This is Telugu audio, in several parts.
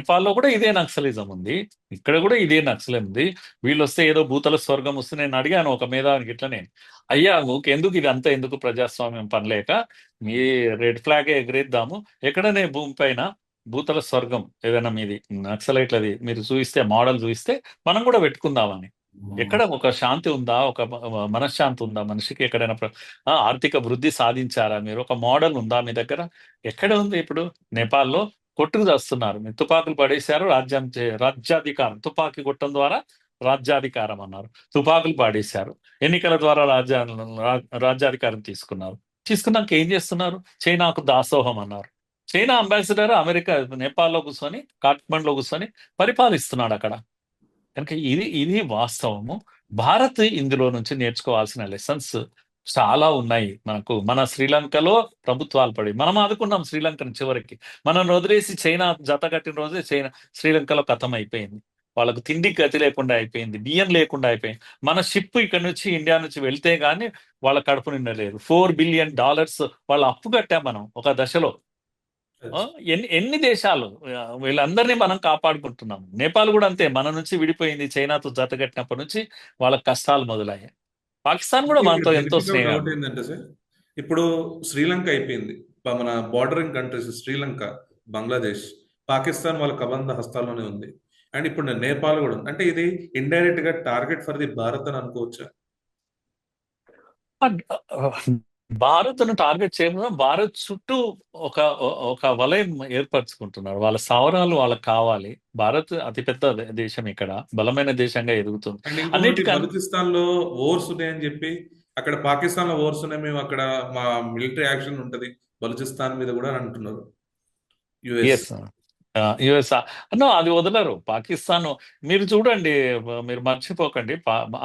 నేపాల్లో కూడా ఇదే నక్సలిజం ఉంది, ఇక్కడ కూడా ఇదే నక్సలిజం ఉంది. వీళ్ళు వస్తే ఏదో భూతల స్వర్గం వస్తే నేను అడిగాను ఒక మేధావికి ఇట్లనే, అయ్యా ఎందుకు ఇది అంతా ఎందుకు ప్రజాస్వామ్యం పనిలేక మీ రెడ్ ఫ్లాగ్ ఎగరేద్దాము, ఎక్కడనే భూమి పైన భూతల స్వర్గం ఏదైనా మీది నక్సలైట్లది మీరు చూయిస్తే, మోడల్ చూయిస్తే మనం కూడా పెట్టుకుందామని. ఎక్కడ ఒక శాంతి ఉందా, ఒక మనశ్శాంతి ఉందా మనిషికి? ఎక్కడైనా ఆర్థిక వృద్ధి సాధించారా మీరు? ఒక మోడల్ ఉందా మీ దగ్గర? ఎక్కడ ఉంది ఇప్పుడు? నేపాల్లో కొట్టుకు చేస్తున్నారు, మీరు తుపాకులు పడేశారు, రాజ్యాధికారం తుపాకీ కొట్టడం ద్వారా రాజ్యాధికారం అన్నారు, తుపాకులు పాడేశారు, ఎన్నికల ద్వారా రాజ్యాధికారం తీసుకున్నారు. తీసుకున్నాక ఏం చేస్తున్నారు? చైనాకు దాసోహం అన్నారు. చైనా అంబాసిడర్ అమెరికా నేపాల్లో కూర్చొని, కాఠ్మండ్లో కూర్చొని పరిపాలిస్తున్నాడు అక్కడ. కనుక ఇది వాస్తవము. భారత్ ఇందులో నుంచి నేర్చుకోవాల్సిన లెసన్స్ చాలా ఉన్నాయి మనకు. మన శ్రీలంకలో ప్రభుత్వాలు పడి మనం ఆదుకున్నాం శ్రీలంకను చివరికి. మనం వదిలేసి చైనా జత కట్టిన రోజే శ్రీలంకలో కథం అయిపోయింది. వాళ్ళకు తిండి గతి లేకుండా అయిపోయింది, బియ్యం లేకుండా అయిపోయింది. మన షిప్ ఇక్కడ నుంచి ఇండియా నుంచి వెళ్తే గానీ వాళ్ళ కడుపు నిండలేదు. $4 బిలియన్ వాళ్ళ అప్పు కట్టాం మనం ఒక దశలో. ఎన్ని దేశాలు వీళ్ళందరినీ మనం కాపాడుకుంటున్నాం. నేపాల్ కూడా అంతే, మన నుంచి విడిపోయింది, చైనాతో జతగట్టినప్పటి నుంచి వాళ్ళ కష్టాలు మొదలయ్యాయి. పాకిస్తాన్ కూడా ఇక్కడ మనతో ఎంతో బెనిఫిట్ స్నేహం. డౌట్ ఏంటంటే సార్, ఇప్పుడు శ్రీలంక అయిపోయింది, మన బార్డరింగ్ కంట్రీస్ శ్రీలంక, బంగ్లాదేశ్, పాకిస్తాన్ వాళ్ళ కబంధ హస్తాల్లోనే ఉంది. అండ్ ఇప్పుడు నేపాల్ కూడా ఉంది. అంటే ఇది ఇండైరెక్ట్ గా టార్గెట్ ఫర్ ది భారత్ అని అనుకోవచ్చా? భారత్ను టార్గెట్ చేయడం, భారత్ చుట్టూ ఒక ఒక వలయం ఏర్పరచుకుంటున్నారు. వాళ్ళ స్థావరాలు వాళ్ళకి కావాలి. భారత్ అతిపెద్ద దేశం, ఇక్కడ బలమైన దేశంగా ఎదుగుతుంది. అండ్ ఇంకొకటి, అన్నిటికన్నా బలూచిస్తాన్ లో ఓర్స్ ఉన్నాయని చెప్పి, అక్కడ పాకిస్తాన్ లో ఓర్స్ ఉన్నాయి, మేము అక్కడ మా మిలిటరీ యాక్షన్ ఉంటది బలూచిస్తాన్ మీద కూడా అని అంటున్నారు యుఎస్. ఎస్, యుఎస్ అది వదలరు పాకిస్తాన్. మీరు చూడండి, మీరు మర్చిపోకండి,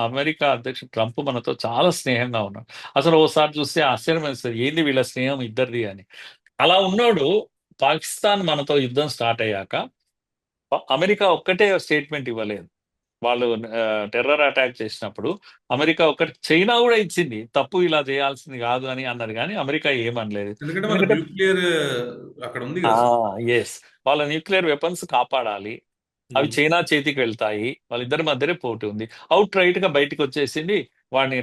అమెరికా అధ్యక్షుడు ట్రంప్ మనతో చాలా స్నేహంగా ఉన్నాడు. అసలు ఓసారి చూస్తే ఆశ్చర్యం వేస్తుంది, ఏంది వీళ్ళ స్నేహం ఇద్దరిది అని. అలా ఉన్నాడు. పాకిస్తాన్ మనతో యుద్ధం స్టార్ట్ అయ్యాక అమెరికా ఒక్కటే స్టేట్మెంట్ ఇవ్వలేదు. వాళ్ళు టెర్రర్ అటాక్ చేసినప్పుడు అమెరికా ఒకటి, చైనా కూడా ఇచ్చింది, తప్పు ఇలా చేయాల్సింది కాదు అని అన్నది, కానీ అమెరికా ఏమనలేదు. ఎందుకంటే వాళ్ళ ఎందుకంటే న్యూక్లియర్ అక్కడ ఉంది కదా సార్. ఎస్, వాళ్ళ న్యూక్లియర్ వెపన్స్ కాపాడాలి, అవి ఉమ్. చైనా చేతికి వెళ్తాయి, వాళ్ళిద్దరి మధ్యనే పోటీ ఉంది. అవుట్ రైట్ గా బయటకు వచ్చేసింది. వాడిని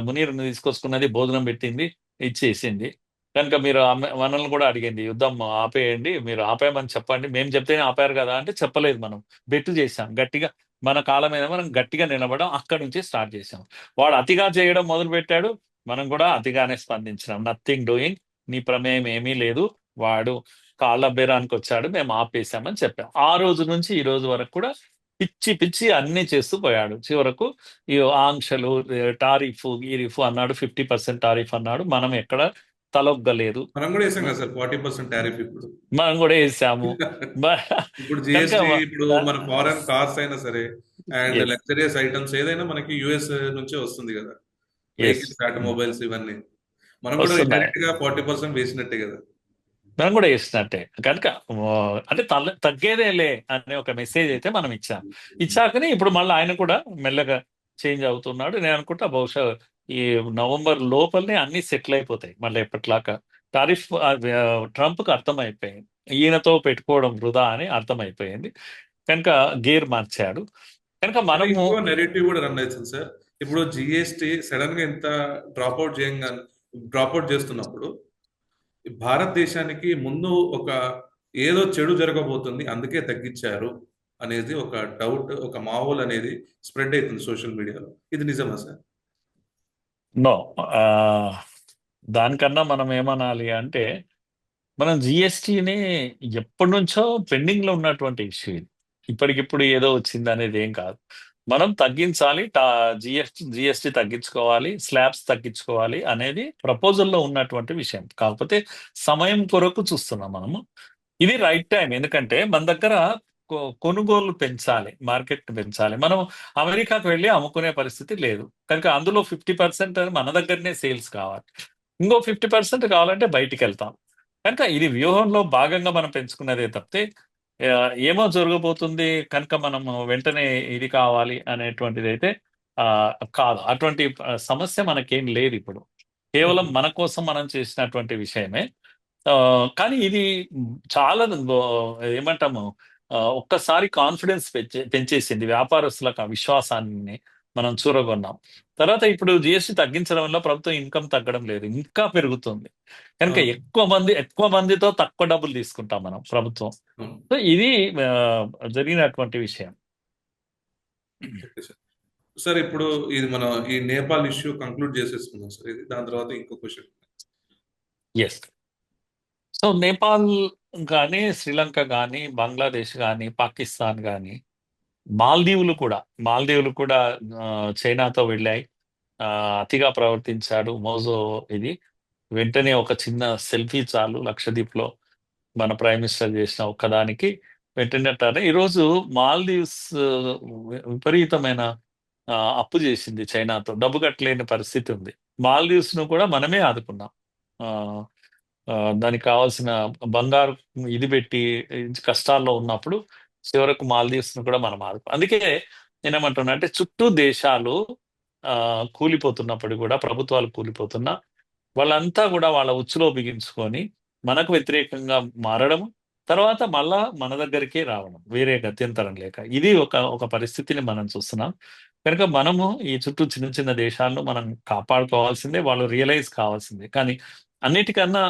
మునీర్ని తీసుకొచ్చుకున్నది, భోజనం పెట్టింది, ఇచ్చేసింది. కనుక మీరు మనల్ని కూడా అడిగింది, యుద్ధం ఆపేయండి, మీరు ఆపేయమని చెప్పండి, మేము చెప్తేనే ఆపారు కదా అంటే చెప్పలేదు. మనం బెట్టు చేశాం గట్టిగా, మన కాలం మీద మనం గట్టిగా నిలబడడం అక్కడి నుంచి స్టార్ట్ చేశాం. వాడు అతిగా చేయడం మొదలు పెట్టాడు, మనం కూడా అతిగానే స్పందించినాం. నథింగ్ డూయింగ్, నీ ప్రమేయం ఏమీ లేదు, వాడు కాళ్ళ బేరానికి వచ్చాడు, మేము ఆపేశామని చెప్పాం. ఆ రోజు నుంచి ఈ రోజు వరకు కూడా పిచ్చి పిచ్చి అన్ని చేస్తూ పోయాడు. చివరకు ఈ ఆంక్షలు, టారిఫ్ గీరిఫ్ అన్నాడు, 50% టారిఫ్ అన్నాడు, మనం ఎక్కడ తలొగ్గలేదు. మనం కూడా వేసాం కదా సార్ 40% టారిఫ్ ఇప్పుడు. మనం కూడా వేసాము. ఇప్పుడు కనుక జిఎస్టి, ఇప్పుడు మన ఫారెన్ కార్స్ అయినా సరే అండ్ ఎస్, లగ్జరియస్ ఐటమ్స్ ఏదైనా మనకి యుఎస్ నుంచే వస్తుంది కదా. ఎస్, వెహికల్స్, ఆటోమొబైల్స్ ఇవన్నీ మనం కూడా వస్తున్నాయి. ఇండైరెక్ట్ గా 40% వేసినట్టే కదా. మనం కూడా వేసినట్టే. కనుక అంటే తగ్గేదేలే అనే ఒక మెసేజ్ అయితే మనం ఇచ్చాం. ఇచ్చాకనే ఇప్పుడు మళ్ళీ ఆయన కూడా మెల్లగా చేంజ్ అవుతున్నాడు. నేను అనుకుంటా బహుశా ఈ నవంబర్ లోపలనే అన్ని సెటిల్ అయిపోతాయి మళ్ళీ ఎప్పటిలాగా. టారిఫ్ ట్రంప్కి అర్థమైపోయింది, ఈయనతో పెట్టుకోవడం వృధా అని అర్థమైపోయింది. కనుక గేర్ మార్చాడు. కనుక కానీ మనము ఇంకో నెరేటివ్ కూడా రన్ అవుతుంది సార్. ఇప్పుడు జిఎస్టి సడన్ గా ఎంత డ్రాప్ అవుట్ చేస్తున్నప్పుడు భారతదేశానికి ముందు ఒక ఏదో చెడు జరగబోతుంది అందుకే తగ్గించారు అనేది ఒక డౌట్, ఒక మాహోల్ అనేది స్ప్రెడ్ అవుతుంది సోషల్ మీడియాలో. ఇది నిజమా సార్? నో, దానికన్నా మనం ఏమనాలి అంటే, మనం జిఎస్టిని ఎప్పటి నుంచో పెండింగ్ లో ఉన్నటువంటి ఇష్యూ ఇది. ఇప్పటికిప్పుడు ఏదో వచ్చింది అనేది ఏం కాదు. మనం తగ్గించాలి, జిఎస్టి తగ్గించుకోవాలి, స్లాబ్స్ తగ్గించుకోవాలి అనేది ప్రపోజల్లో ఉన్నటువంటి విషయం. కాకపోతే సమయం కొరకు చూస్తున్నాం మనము. ఇది రైట్ టైం, ఎందుకంటే మన దగ్గర కొనుగోలు పెంచాలి, మార్కెట్ పెంచాలి. మనం అమెరికాకు వెళ్ళి అమ్ముకునే పరిస్థితి లేదు. కనుక అందులో 50% మన దగ్గరనే సేల్స్ కావాలి, ఇంకో 50% కావాలంటే బయటికి వెళ్తాం. కనుక ఇది వ్యూహంలో భాగంగా మనం పెంచుకున్నదే తప్పితే ఏమో జరగబోతుంది కనుక మనం వెంటనే ఇది కావాలి అనేటువంటిది అయితే ఆ, కాదు. అటువంటి సమస్య మనకేం లేదు ఇప్పుడు. కేవలం మన కోసం మనం చేసినటువంటి విషయమే. కానీ ఇది చాలా ఏమంటాము, ఒక్కసారి కాన్ఫిడెన్స్ పెంచేసింది వ్యాపారస్తులకు, ఆ విశ్వాసాన్ని మనం చూరగొన్నాం. తర్వాత ఇప్పుడు జిఎస్టీ తగ్గించడం వల్ల ప్రభుత్వం ఇన్కమ్ తగ్గడం లేదు, ఇంకా పెరుగుతుంది. కనుక అవును. ఎక్కువ మందితో తక్కువ డబ్బులు తీసుకుంటాం మనం ప్రభుత్వం. అవును. సో ఇది ఆ, జరిగినటువంటి విషయం. Okay sir. సార్ ఇప్పుడు ఇది మన ఈ నేపాల్ ఇష్యూ కంక్లూడ్ చేసేసుకుందాం సార్ ఇది. దాని తర్వాత ఇంకో క్వశ్చన్. ఎస్. సో నేపాల్ కానీ, శ్రీలంక కానీ, బంగ్లాదేశ్ కానీ, పాకిస్తాన్ కానీ, మాల్దీవులు కూడా ఆ, చైనాతో వెళ్ళాయి. ఆ, అతిగా ప్రవర్తించాడు మోజో. ఇది వెంటనే ఒక చిన్న సెల్ఫీ చాలు లక్షద్వీప్ లో మన ప్రైమ్ మినిస్టర్ చేసిన ఒక్కదానికి వెంటనే ఈరోజు మాల్దీవ్స్ విపరీతమైన అప్పు చేసింది చైనాతో, డబ్బు కట్టలేని పరిస్థితి ఉంది. మాల్దీవ్స్ ను కూడా మనమే ఆదుకున్నాం. ఆ, దానికి కావాల్సిన బంగారు ఇది పెట్టి కష్టాల్లో ఉన్నప్పుడు చివరకు మాల్దీవ్స్ ను కూడా మనం ఆదుకున్నాం. అందుకే నేనేమంటున్నా అంటే చుట్టూ దేశాలు ఆ, కూలిపోతున్నప్పుడు కూడా, ప్రభుత్వాలు కూలిపోతున్నా వాళ్ళంతా కూడా వాళ్ళ ఉచ్చులో బిగించుకొని మనకు వ్యతిరేకంగా మారడం, తర్వాత మళ్ళా మన దగ్గరికే రావడం, వేరే గత్యంతరం లేక. ఇది ఒక ఒక పరిస్థితిని మనం చూస్తున్నాం. కనుక మనము ఈ చుట్టూ చిన్న చిన్న దేశాలను మనం కాపాడుకోవాల్సిందే, వాళ్ళు రియలైజ్ కావాల్సిందే. కానీ అన్నిటికన్నా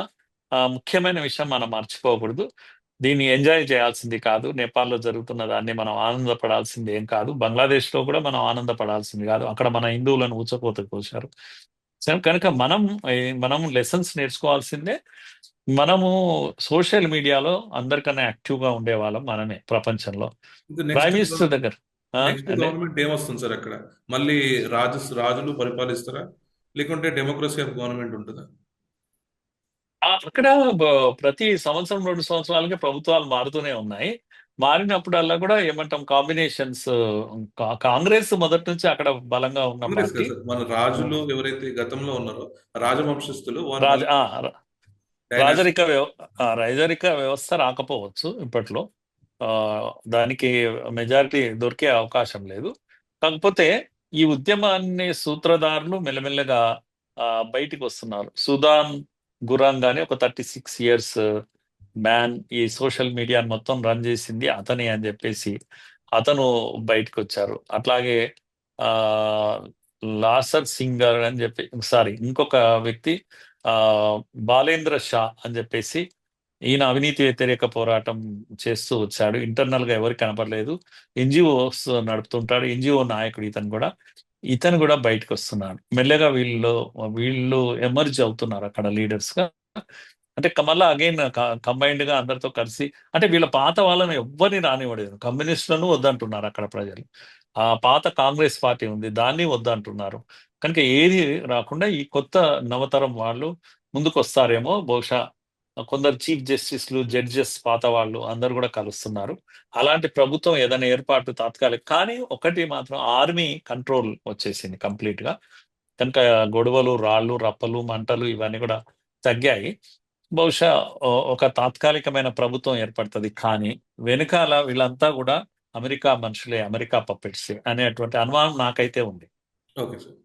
ముఖ్యమైన విషయం మనం మర్చిపోకూడదు. దీన్ని ఎంజాయ్ చేయాల్సింది కాదు. నేపాల్లో జరుగుతున్న దాన్ని మనం ఆనందపడాల్సింది ఏం కాదు. బంగ్లాదేశ్లో కూడా మనం ఆనందపడాల్సింది కాదు. అక్కడ మన హిందువులను ఊచకోత కోశారు. కనుక మనం లెసన్స్ నేర్చుకోవాల్సిందే. మనము సోషల్ మీడియాలో అందరికన్నా యాక్టివ్ గా ఉండేవాళ్ళం మనమే ప్రపంచంలో. ఇంకా ప్రైమ్ మినిస్టర్ దగ్గర నెక్స్ట్ అంటే గవర్నమెంట్ ఏమొస్తుంది సార్ అక్కడ? మళ్ళీ రాజులు పరిపాలిస్తారా, లేకుంటే డెమోక్రసీ ఆఫ్ గవర్నమెంట్ ఉంటుందా? అక్కడ ప్రతి సంవత్సరం 2 సంవత్సరాలకి ప్రభుత్వాలు మారుతూనే ఉన్నాయి. మారినప్పుడల్లా కూడా ఏమంటాం, కాంబినేషన్స్. కాంగ్రెస్ మొదటి నుంచి అక్కడ బలంగా ఉన్న కాంగ్రెస్ కదా పార్టీ. సార్, మన ఆ, రాజులు ఎవరైతే గతంలో ఉన్నారో రాజవంశస్థులు వారు రాజ మళ్ళీ ఆ, డైనాసిటీ. రాజరిక వ్యవస్థ రాకపోవచ్చు ఇప్పట్లో. ఆ, దానికి మెజారిటీ దొరికే అవకాశం లేదు. కాకపోతే ఈ ఉద్యమాన్ని సూత్రధారులు మెల్లమెల్లగా ఆ, బయటికి వస్తున్నారు. సుదాన్ గురాంగ్ అని ఒక 36 years మ్యాన్, ఈ సోషల్ మీడియాని మొత్తం రన్ చేసింది అతనే అని చెప్పేసి అతను బయటకు వచ్చారు. అట్లాగే ఆ లాసర్ సింగర్ అని చెప్పి, సారీ, ఇంకొక వ్యక్తి ఆ బాలేంద్ర షా అని చెప్పేసి, ఈయన అవినీతి వ్యతిరేక పోరాటం చేస్తూ వచ్చాడు. ఇంటర్నల్ గా ఎవరికి కనపడలేదు. ఎన్జిఓస్ నడుపుతుంటాడు, ఎన్జిఓ నాయకుడు ఇతను కూడా బయటకు వస్తున్నాడు. మెల్లగా వీళ్ళు ఎమర్జ్ అవుతున్నారు అక్కడ లీడర్స్ గా. అంటే మళ్ళా అగైన్ కంబైన్డ్ గా అందరితో కలిసి, అంటే వీళ్ళ పాత వాళ్ళని ఎవ్వరిని రానివ్వలేదు. కమ్యూనిస్టులను వద్దంటున్నారు అక్కడ ప్రజలు. ఆ పాత కాంగ్రెస్ పార్టీ ఉంది, దాన్ని వద్దంటున్నారు. కనుక ఏది రాకుండా ఈ కొత్త నవతరం వాళ్ళు ముందుకు వస్తారేమో బహుశా. కొందరు చీఫ్ జస్టిస్లు, జడ్జెస్ పాత వాళ్ళు అందరు కూడా కలుస్తున్నారు. అలాంటి ప్రభుత్వం ఏదైనా ఏర్పాటు తాత్కాలిక, కానీ ఒకటి మాత్రం, ఆర్మీ కంట్రోల్ వచ్చేసింది కంప్లీట్ గా. కనుక గొడవలు, రాళ్ళు, రప్పలు, మంటలు ఇవన్నీ కూడా తగ్గాయి. బహుశా ఒక తాత్కాలికమైన ప్రభుత్వం ఏర్పడుతుంది. కానీ వెనకాల వీళ్ళంతా కూడా అమెరికా మనుషులే, అమెరికా పప్పెట్సే అనేటువంటి అనుమానం నాకైతే ఉంది. Okay sir.